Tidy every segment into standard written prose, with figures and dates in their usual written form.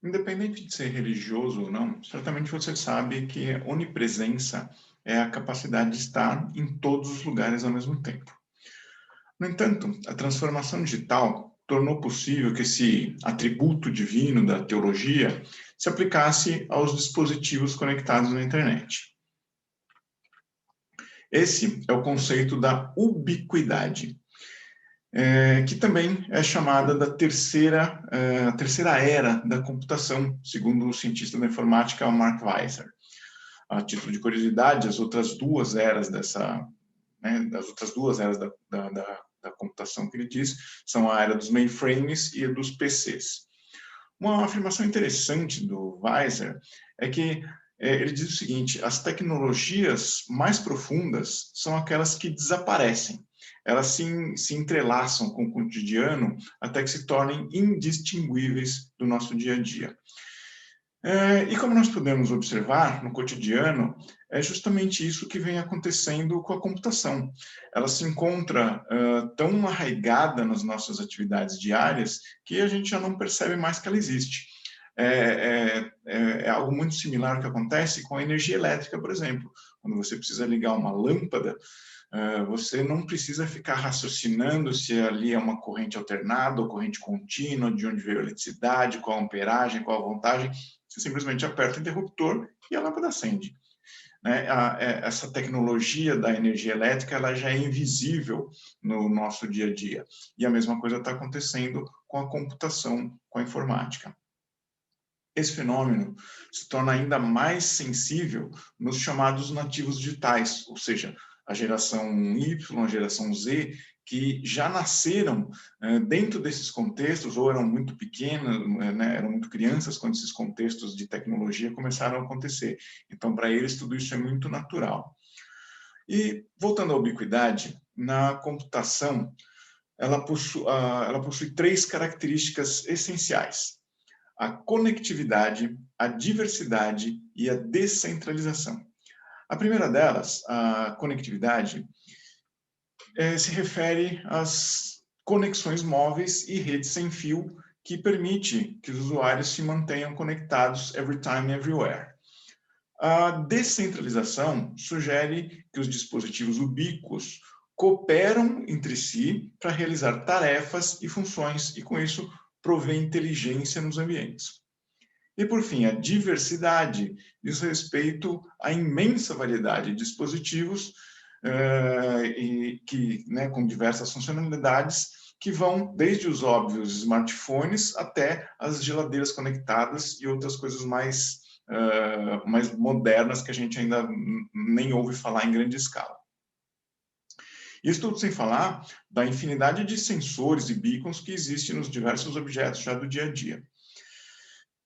Independente de ser religioso ou não, certamente você sabe que onipresença é a capacidade de estar em todos os lugares ao mesmo tempo. No entanto, a transformação digital tornou possível que esse atributo divino da teologia se aplicasse aos dispositivos conectados na internet. Esse é o conceito da ubiquidade, que também é chamada da terceira era da computação, segundo o cientista da informática Mark Weiser. A título de curiosidade, as outras duas eras das outras duas eras da computação que ele diz, são a era dos mainframes e a dos PCs. Uma afirmação interessante do Weiser é que ele diz o seguinte: as tecnologias mais profundas são aquelas que desaparecem. Elas se entrelaçam com o cotidiano até que se tornem indistinguíveis do nosso dia a dia. E como nós podemos observar no cotidiano, é justamente isso que vem acontecendo com a computação. Ela se encontra tão arraigada nas nossas atividades diárias que a gente já não percebe mais que ela existe. É algo muito similar que acontece com a energia elétrica, por exemplo. Quando você precisa ligar uma lâmpada, você não precisa ficar raciocinando se ali é uma corrente alternada ou corrente contínua, de onde veio a eletricidade, qual a amperagem, qual a voltagem. Você simplesmente aperta o interruptor e a lâmpada acende. Né? Essa tecnologia da energia elétrica ela já é invisível no nosso dia a dia. E a mesma coisa está acontecendo com a computação, com a informática. Esse fenômeno se torna ainda mais sensível nos chamados nativos digitais, ou seja, a geração Y, a geração Z, que já nasceram dentro desses contextos, ou eram muito pequenas, né, eram muito crianças quando esses contextos de tecnologia começaram a acontecer. Então, para eles, tudo isso é muito natural. E, voltando à ubiquidade, na computação, ela possui três características essenciais: a conectividade, a diversidade e a descentralização. A primeira delas, a conectividade, se refere às conexões móveis e redes sem fio que permite que os usuários se mantenham conectados every time, everywhere. A descentralização sugere que os dispositivos ubíquos cooperam entre si para realizar tarefas e funções e, com isso, prover inteligência nos ambientes. E, por fim, a diversidade diz respeito à imensa variedade de dispositivos com diversas funcionalidades que vão desde os óbvios smartphones até as geladeiras conectadas e outras coisas mais modernas que a gente ainda nem ouve falar em grande escala. Isso tudo sem falar da infinidade de sensores e beacons que existem nos diversos objetos já do dia a dia.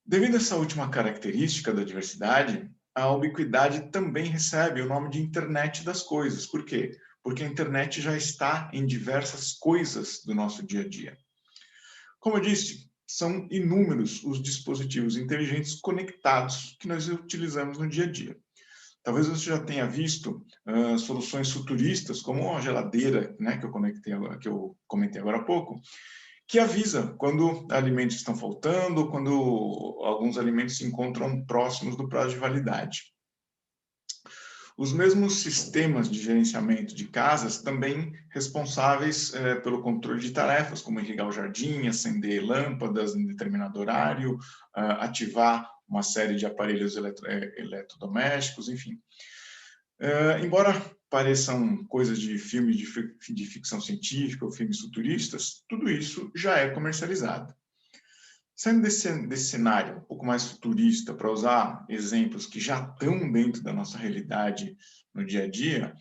Devido a essa última característica da diversidade, a ubiquidade também recebe o nome de Internet das Coisas. Por quê? Porque a internet já está em diversas coisas do nosso dia a dia. Como eu disse, são inúmeros os dispositivos inteligentes conectados que nós utilizamos no dia a dia. Talvez você já tenha visto soluções futuristas, como a geladeira, né, que eu comentei agora há pouco, que avisa quando alimentos estão faltando, quando alguns alimentos se encontram próximos do prazo de validade. Os mesmos sistemas de gerenciamento de casas também responsáveis pelo controle de tarefas, como irrigar o jardim, acender lâmpadas em determinado horário, ativar uma série de aparelhos eletrodomésticos, enfim. Embora pareçam coisas de filmes de ficção científica ou filmes futuristas, tudo isso já é comercializado. Saindo desse cenário um pouco mais futurista, para usar exemplos que já estão dentro da nossa realidade no dia a dia,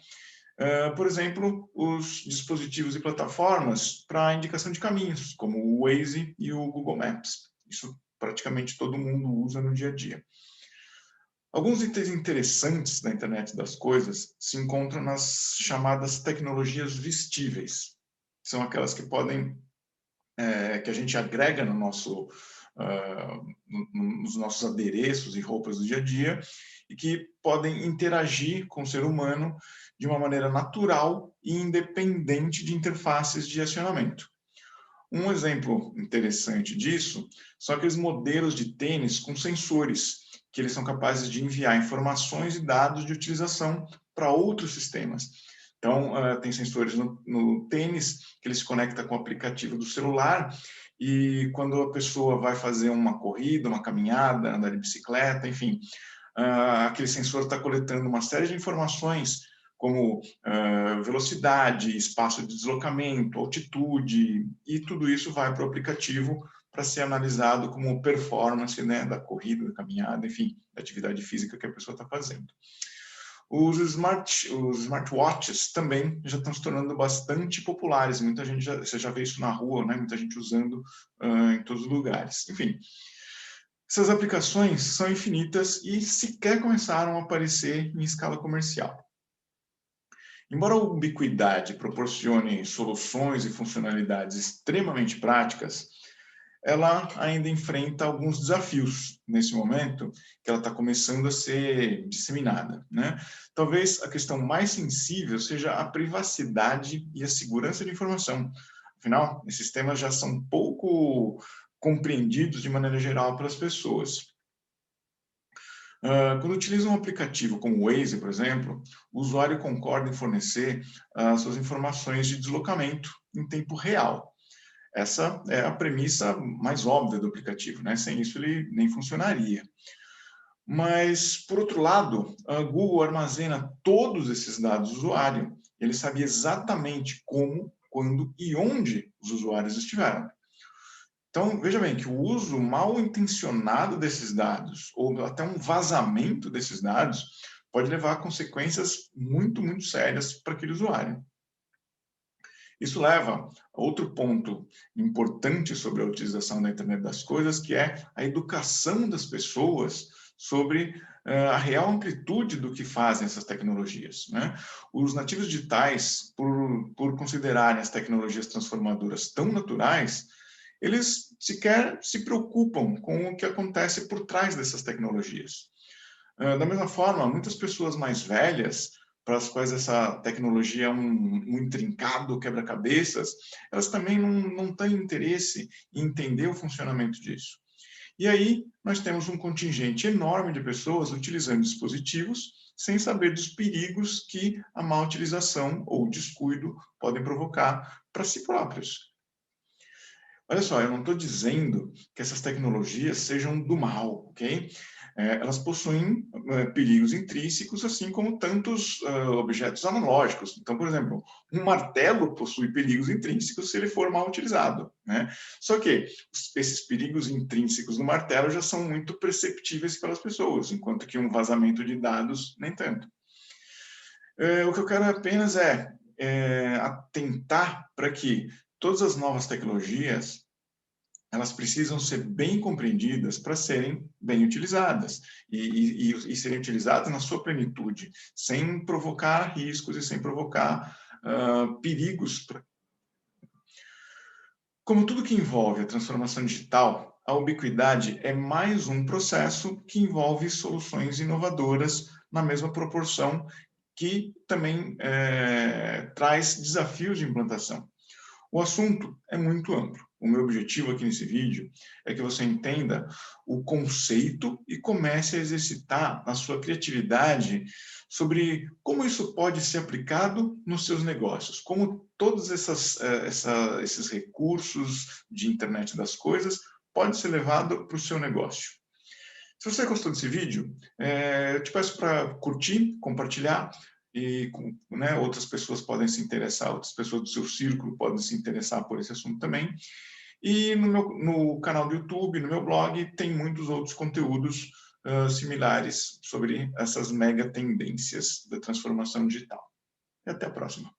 por exemplo, os dispositivos e plataformas para indicação de caminhos, como o Waze e o Google Maps. Isso praticamente todo mundo usa no dia a dia. Alguns itens interessantes da internet das coisas se encontram nas chamadas tecnologias vestíveis. São aquelas que que a gente agrega nos nossos adereços e roupas do dia a dia e que podem interagir com o ser humano de uma maneira natural e independente de interfaces de acionamento. Um exemplo interessante disso são aqueles modelos de tênis com sensores, que eles são capazes de enviar informações e dados de utilização para outros sistemas. Então, tem sensores no tênis, que ele se conecta com o aplicativo do celular, e quando a pessoa vai fazer uma corrida, uma caminhada, andar de bicicleta, enfim, aquele sensor está coletando uma série de informações, como velocidade, espaço de deslocamento, altitude, e tudo isso vai para o aplicativo para ser analisado como performance, né, da corrida, da caminhada, enfim, da atividade física que a pessoa está fazendo. Os smartwatches também já estão se tornando bastante populares, muita gente você já vê isso na rua, né, muita gente usando em todos os lugares. Enfim, essas aplicações são infinitas e sequer começaram a aparecer em escala comercial. Embora a ubiquidade proporcione soluções e funcionalidades extremamente práticas, ela ainda enfrenta alguns desafios nesse momento que ela está começando a ser disseminada, né? Talvez a questão mais sensível seja a privacidade e a segurança de informação. Afinal, esses temas já são pouco compreendidos de maneira geral pelas pessoas. Quando utiliza um aplicativo como o Waze, por exemplo, o usuário concorda em fornecer suas informações de deslocamento em tempo real. Essa é a premissa mais óbvia do aplicativo, né? Sem isso ele nem funcionaria. Mas, por outro lado, a Google armazena todos esses dados do usuário. Ele sabia exatamente como, quando e onde os usuários estiveram. Então, veja bem que o uso mal intencionado desses dados, ou até um vazamento desses dados, pode levar a consequências muito, muito sérias para aquele usuário. Isso leva a outro ponto importante sobre a utilização da internet das coisas, que é a educação das pessoas sobre a real amplitude do que fazem essas tecnologias, né? Os nativos digitais, por considerarem as tecnologias transformadoras tão naturais, eles sequer se preocupam com o que acontece por trás dessas tecnologias. Da mesma forma, muitas pessoas mais velhas, para as quais essa tecnologia é um intrincado quebra-cabeças, elas também não têm interesse em entender o funcionamento disso. E aí, nós temos um contingente enorme de pessoas utilizando dispositivos sem saber dos perigos que a má utilização ou descuido podem provocar para si próprios. Olha só, eu não estou dizendo que essas tecnologias sejam do mal, ok? Elas possuem perigos intrínsecos, assim como tantos objetos analógicos. Então, por exemplo, um martelo possui perigos intrínsecos se ele for mal utilizado, né? Só que esses perigos intrínsecos no martelo já são muito perceptíveis pelas pessoas, enquanto que um vazamento de dados, nem tanto. O que eu quero apenas é atentar para que todas as novas tecnologias elas precisam ser bem compreendidas para serem bem utilizadas e serem utilizadas na sua plenitude, sem provocar riscos e sem provocar perigos. Como tudo que envolve a transformação digital, a ubiquidade é mais um processo que envolve soluções inovadoras na mesma proporção que também traz desafios de implantação. O assunto é muito amplo. O meu objetivo aqui nesse vídeo é que você entenda o conceito e comece a exercitar a sua criatividade sobre como isso pode ser aplicado nos seus negócios, como todos esses recursos de internet das coisas podem ser levados para o seu negócio. Se você gostou desse vídeo, eu te peço para curtir, compartilhar, e né, outras pessoas podem se interessar, outras pessoas do seu círculo podem se interessar por esse assunto também. E no canal do YouTube, no meu blog, tem muitos outros conteúdos similares sobre essas mega tendências da transformação digital. E até a próxima.